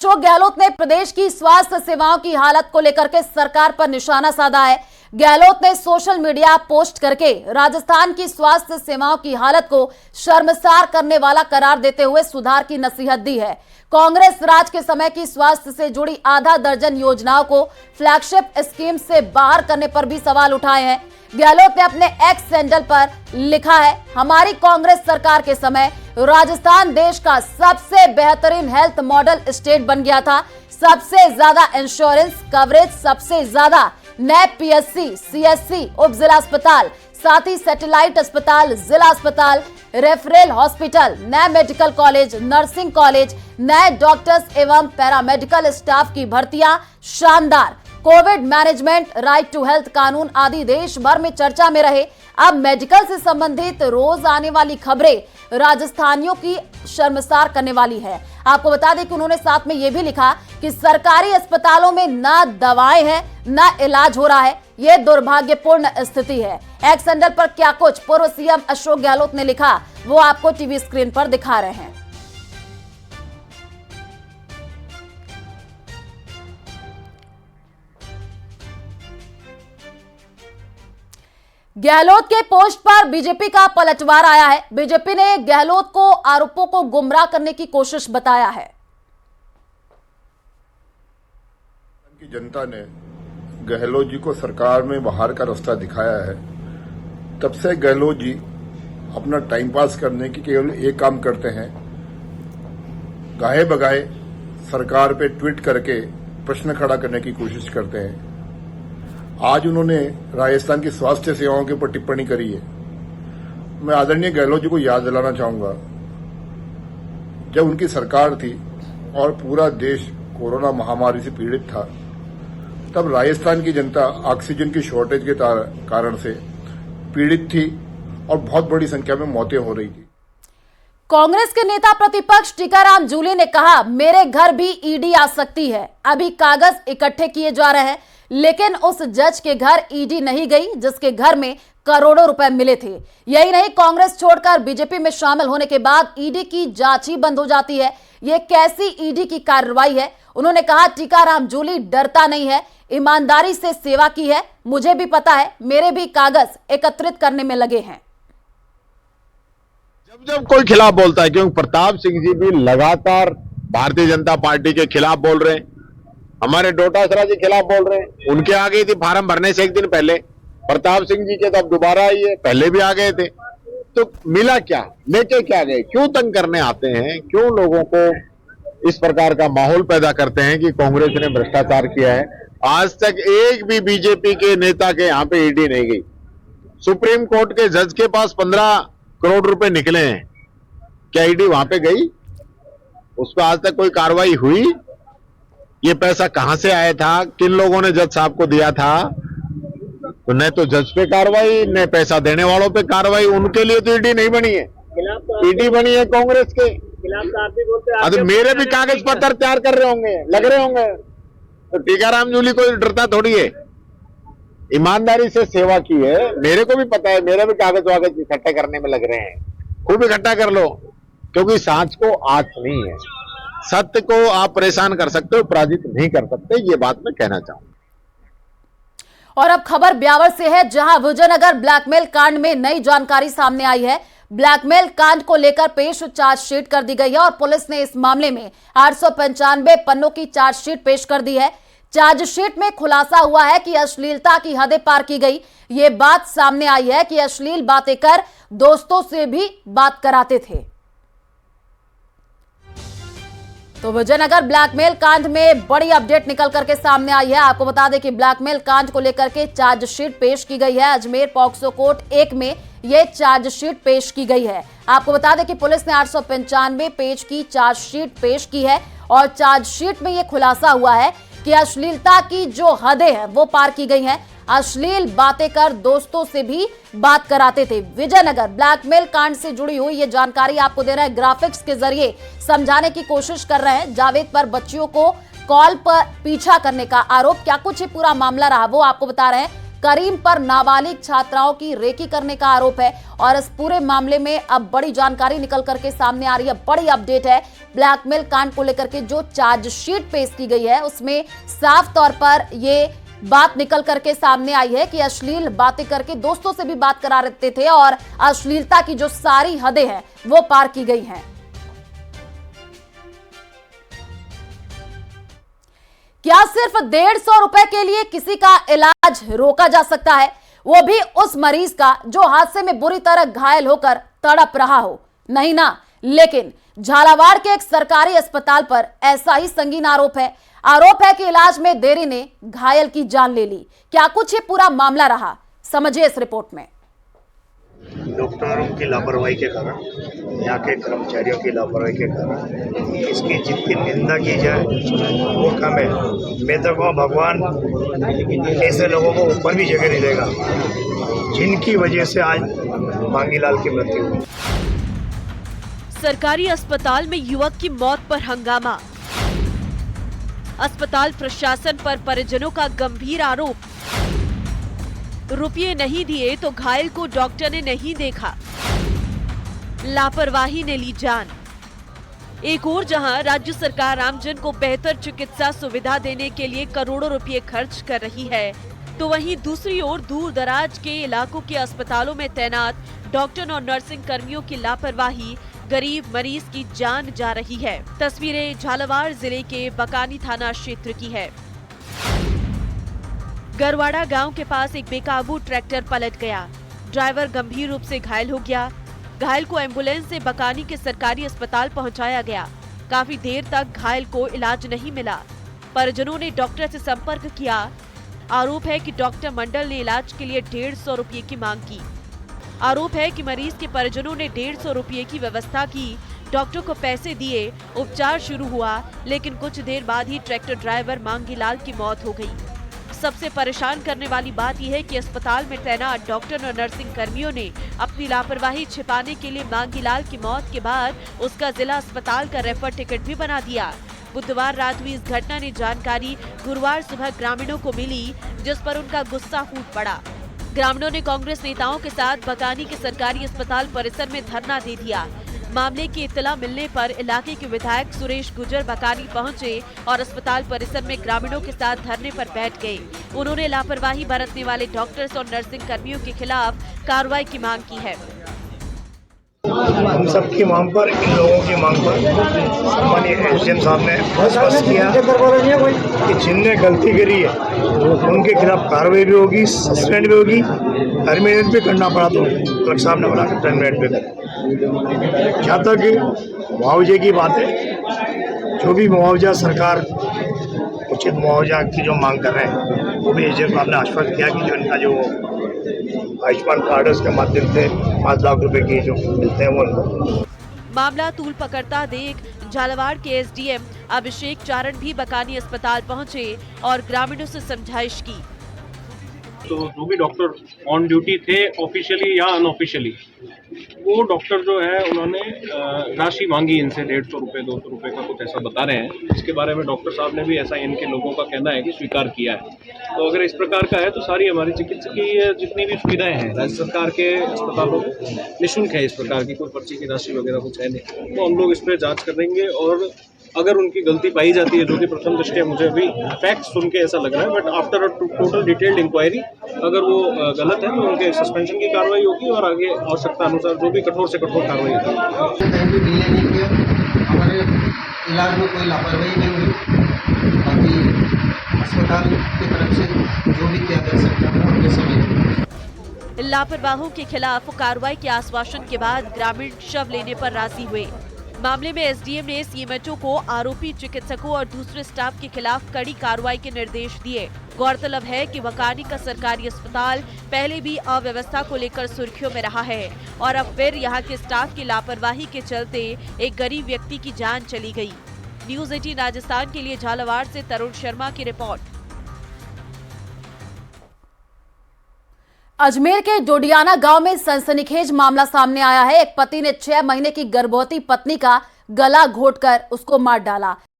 अशोक गहलोत ने प्रदेश की स्वास्थ्य सेवाओं की हालत को लेकर के सरकार पर निशाना साधा है। गहलोत ने सोशल मीडिया पोस्ट करके राजस्थान की स्वास्थ्य सेवाओं की हालत को शर्मसार करने वाला करार देते हुए सुधार की नसीहत दी है। कांग्रेस राज के समय की स्वास्थ्य से जुड़ी आधा दर्जन योजनाओं को फ्लैगशिप स्कीम से बाहर करने पर भी सवाल उठाए हैं। गहलोत ने अपने एक्स हैंडल पर लिखा है, हमारी कांग्रेस सरकार के समय राजस्थान देश का सबसे बेहतरीन हेल्थ मॉडल स्टेट बन गया था। सबसे ज्यादा इंश्योरेंस कवरेज, सबसे ज्यादा नए पीएससी, सीएससी, उप जिला अस्पताल, साथ ही सैटेलाइट अस्पताल, जिला अस्पताल, रेफरल हॉस्पिटल, नए मेडिकल कॉलेज, नर्सिंग कॉलेज, नए डॉक्टर्स एवं पैरामेडिकल स्टाफ की भर्तियां शानदार, Covid management, right to health कानून आदि देश भर में चर्चा में रहे। अब मेडिकल से संबंधित रोज आने वाली खबरें राजस्थानियों की शर्मसार करने वाली है। आपको बता दें कि उन्होंने साथ में यह भी लिखा कि सरकारी अस्पतालों में ना दवाएं हैं ना इलाज हो रहा है। यह दुर्भाग्यपूर्ण स्थिति है। एक्स हैंडल पर क्या कुछ पूर्व सीएम अशोक गहलोत ने लिखा वो आपको टीवी स्क्रीन पर दिखा रहे हैं। गहलोत के पोस्ट पर बीजेपी का पलटवार आया है। बीजेपी ने गहलोत को आरोपों को गुमराह करने की कोशिश बताया है। की जनता ने गहलोत जी को सरकार में बाहर का रास्ता दिखाया है। तब से गहलोत जी अपना टाइम पास करने की केवल एक काम करते हैं, गाहे बगाहे सरकार पे ट्वीट करके प्रश्न खड़ा करने की कोशिश करते हैं। आज उन्होंने राजस्थान की स्वास्थ्य सेवाओं के ऊपर टिप्पणी करी है। मैं आदरणीय गहलोत जी को याद दिलाना चाहूंगा, जब उनकी सरकार थी और पूरा देश कोरोना महामारी से पीड़ित था, तब राजस्थान की जनता ऑक्सीजन की शॉर्टेज के कारण से पीड़ित थी और बहुत बड़ी संख्या में मौतें हो रही थी। कांग्रेस के नेता प्रतिपक्ष टीकाराम जूली ने कहा, मेरे घर भी ईडी आ सकती है। अभी कागज इकट्ठे किए जा रहे हैं, लेकिन उस जज के घर ईडी नहीं गई जिसके घर में करोड़ों रुपए मिले थे। यही नहीं, कांग्रेस छोड़कर बीजेपी में शामिल होने के बाद ईडी की जांच ही बंद हो जाती है। ये कैसी ईडी की कार्रवाई है? उन्होंने कहा, टीकाराम जूली डरता नहीं है, ईमानदारी से सेवा की है। मुझे भी पता है, मेरे भी कागज एकत्रित करने में लगे हैं। जब जब कोई खिलाफ बोलता है, क्योंकि प्रताप सिंह जी भी लगातार भारतीय जनता पार्टी के खिलाफ बोल रहे हैं, हमारे डोटासरा जी खिलाफ बोल रहे हैं। उनके आ गई थी फार्म भरने से एक दिन पहले, प्रताप सिंह जी के तो अब दोबारा आई है, पहले भी आ गए थे। तो मिला क्या, लेके क्या गए? क्यों तंग करने आते हैं? क्यों लोगों को इस प्रकार का माहौल पैदा करते हैं कि कांग्रेस ने भ्रष्टाचार किया है? आज तक एक भी बीजेपी के नेता के यहाँ पे ईडी नहीं गई। सुप्रीम कोर्ट के जज के पास 15 करोड़ रुपए निकले हैं, क्या ईडी वहां पे गई? उस पर आज तक कोई कार्रवाई हुई? ये पैसा कहां से आया था? किन लोगों ने जज साहब को दिया था? तो न तो जज पे कार्रवाई, न पैसा देने वालों पे कार्रवाई। उनके लिए तो ईडी नहीं बनी है, ईडी बनी है कांग्रेस के खिलाफ। तो मेरे भी कागज पत्र तैयार कर रहे होंगे, लग रहे होंगे। तो टीकाराम जूली को डरता थोड़ी है, ईमानदारी से सेवा की है। मेरे को भी पता है, मेरे भी कागज वागज इकट्ठे करने में लग रहे हैं। खूब इकट्ठा कर लो, क्योंकि सांच को आंच नहीं है। सत्य को आप परेशान कर सकते हो, पराजित नहीं कर सकते। ये बात मैं कहना चाहूंगा। और अब खबर ब्यावर से है, जहां विजयनगर ब्लैकमेल कांड में नई जानकारी सामने आई है। ब्लैकमेल कांड को लेकर पेश चार्जशीट कर दी गई है और पुलिस ने इस मामले में 895 पन्नों की चार्जशीट पेश कर दी है। चार्जशीट में खुलासा हुआ है कि अश्लीलता की हदें पार की गई। ये बात सामने आई है कि अश्लील बातें कर दोस्तों से भी बात कराते थे। तो विजयनगर ब्लैकमेल कांड में बड़ी अपडेट निकल करके सामने आई है। आपको बता दें कि ब्लैकमेल कांड को लेकर के चार्जशीट पेश की गई है। अजमेर पॉक्सो कोर्ट 1 में यह चार्जशीट पेश की गई है। आपको बता दें कि पुलिस ने 895 पेज की चार्जशीट पेश की है और चार्जशीट में यह खुलासा हुआ है कि अश्लीलता की जो हदें हैं वो पार की गई हैं। अश्लील बातें कर दोस्तों से भी बात कराते थे। विजयनगर ब्लैकमेल कांड से जुड़ी हुई ये जानकारी आपको दे रहे हैं, ग्राफिक्स के जरिए समझाने की कोशिश कर रहे हैं। जावेद पर बच्चियों को कॉल पर पीछा करने का आरोप, क्या कुछ ये पूरा मामला रहा वो आपको बता रहे हैं। करीम पर नाबालिग छात्राओं की रेकी करने का आरोप है। और इस पूरे मामले में अब बड़ी जानकारी निकल करके सामने आ रही है, बड़ी अपडेट है। ब्लैकमेल कांड को लेकर के जो चार्जशीट पेश की गई है उसमें साफ तौर पर ये बात निकल करके सामने आई है कि अश्लील बातें करके दोस्तों से भी बात करा देते थे और अश्लीलता की जो सारी हदें हैं वो पार की गई हैं। क्या सिर्फ 150 रुपए के लिए किसी का इलाज रोका जा सकता है, वो भी उस मरीज का जो हादसे में बुरी तरह घायल होकर तड़प रहा हो? नहीं ना। लेकिन झालावाड़ के एक सरकारी अस्पताल पर ऐसा ही संगीन आरोप है कि इलाज में देरी ने घायल की जान ले ली। क्या कुछ ये पूरा मामला रहा, समझिए इस रिपोर्ट में। डॉक्टरों की लापरवाही के कारण, यहाँ के कर्मचारियों की लापरवाही के कारण इसकी जितनी निंदा की जाए वो कम है। मैं तो कहूँ भगवान ऐसे लोगों को ऊपर भी जगह नहीं देगा जिनकी वजह से आज मांगीलाल की मृत्यु हुई। सरकारी अस्पताल में युवक की मौत पर हंगामा। अस्पताल प्रशासन पर परिजनों का गंभीर आरोप। रुपये नहीं दिए तो घायल को डॉक्टर ने नहीं देखा, लापरवाही ने ली जान। एक और जहां राज्य सरकार आमजन को बेहतर चिकित्सा सुविधा देने के लिए करोड़ों रुपए खर्च कर रही है, तो वहीं दूसरी ओर दूर दराज के इलाकों के अस्पतालों में तैनात डॉक्टर और नर्सिंग कर्मियों की लापरवाही गरीब मरीज की जान जा रही है। तस्वीरें झालावाड़ जिले के बकानी थाना क्षेत्र की है। गरवाड़ा गांव के पास एक बेकाबू ट्रैक्टर पलट गया, ड्राइवर गंभीर रूप से घायल हो गया। घायल को एम्बुलेंस से बकानी के सरकारी अस्पताल पहुंचाया गया। काफी देर तक घायल को इलाज नहीं मिला। परिजनों ने डॉक्टर से संपर्क किया। आरोप है कि डॉक्टर मंडल ने इलाज के लिए 150 रुपये की मांग की। आरोप है कि मरीज के परिजनों ने 150 रुपये की व्यवस्था की, डॉक्टर को पैसे दिए, उपचार शुरू हुआ, लेकिन कुछ देर बाद ही ट्रैक्टर ड्राइवर मांगीलाल की मौत हो गई। सबसे परेशान करने वाली बात यह है कि अस्पताल में तैनात डॉक्टर और नर्सिंग कर्मियों ने अपनी लापरवाही छिपाने के लिए मांगीलाल की मौत के बाद उसका जिला अस्पताल का रेफर टिकट भी बना दिया। बुधवार रात हुई इस घटना ने जानकारी गुरुवार सुबह ग्रामीणों को मिली, जिस पर उनका गुस्सा फूट पड़ा। ग्रामीणों ने कांग्रेस नेताओं के साथ बकानी के सरकारी अस्पताल परिसर में धरना दे दिया। मामले की इत्तला मिलने पर इलाके के विधायक सुरेश गुर्जर बकानी पहुंचे और अस्पताल परिसर में ग्रामीणों के साथ धरने पर बैठ गए। उन्होंने लापरवाही बरतने वाले डॉक्टर्स और नर्सिंग कर्मियों के खिलाफ कार्रवाई की मांग की है। हम सबकी मांग पर, इन लोगों की मांग पर माननीय एसडीएम साहब ने स्पष्ट किया कि जिनने गलती करी है उनके खिलाफ कार्रवाई भी होगी, सस्पेंड भी होगी, टर्मिनेट भी करना पड़ा तो कलेक्टर साहब ने बोला कि टर्मिनेट भी करें। जहाँ तक मुआवजे की बात है, जो भी मुआवजा सरकार उचित मुआवजा की जो मांग कर रहे हैं वो भी एसडीएम साहब ने आश्वस्त किया कि जो इनका जो आयुष्मान कार्ड के माध्यम से 5 लाख रुपए की जो मिलते हैं वो। मामला तूल पकड़ता देख झालावाड़ के एसडीएम अभिषेक चारण भी बकानी अस्पताल पहुंचे और ग्रामीणों से समझाइश की। तो जो भी डॉक्टर ऑन ड्यूटी थे ऑफिशियली या अनऑफिशियली, वो डॉक्टर जो है उन्होंने राशि मांगी इनसे 150 रुपये 200 रुपये का कुछ ऐसा बता रहे हैं। इसके बारे में डॉक्टर साहब ने भी ऐसा इनके लोगों का कहना है कि स्वीकार किया है। तो अगर इस प्रकार का है तो सारी हमारी चिकित्सकीय जितनी भी सुविधाएं हैं राज्य सरकार के अस्पतालों में निःशुल्क है। इस प्रकार की कोई पर्ची की राशि वगैरह कुछ है नहीं, तो हम लोग इस पर जाँच करेंगे और अगर उनकी गलती पाई जाती है, जो कि प्रथम दृष्टया मुझे अभी फैक्ट सुन के ऐसा लग रहा है, but after total detailed inquiry अगर वो गलत है तो उनके सस्पेंशन की कार्रवाई होगी और आगे आवश्यकता अनुसार जो भी कठोर से कठोर कार्रवाई होगी। हमारे इलाज में कोई लापरवाही नहीं हुई, बाकी अस्पताल की तरफ से जो भी किया जा सकता है हमने सभी। लापरवाहों के खिलाफ कार्रवाई के आश्वासन के बाद ग्रामीण शव लेने पर राजी हुए। मामले में एसडीएम ने सीएमएचओ को आरोपी चिकित्सकों और दूसरे स्टाफ के खिलाफ कड़ी कार्रवाई के निर्देश दिए। गौरतलब है कि बकानी का सरकारी अस्पताल पहले भी अव्यवस्था को लेकर सुर्खियों में रहा है और अब फिर यहां के स्टाफ की लापरवाही के चलते एक गरीब व्यक्ति की जान चली गई। न्यूज़ 18 राजस्थान के लिए झालावाड़ से तरुण शर्मा की रिपोर्ट। अजमेर के डोडियाना गांव में सनसनीखेज मामला सामने आया है। एक पति ने 6 महीने की गर्भवती पत्नी का गला घोंटकर उसको मार डाला।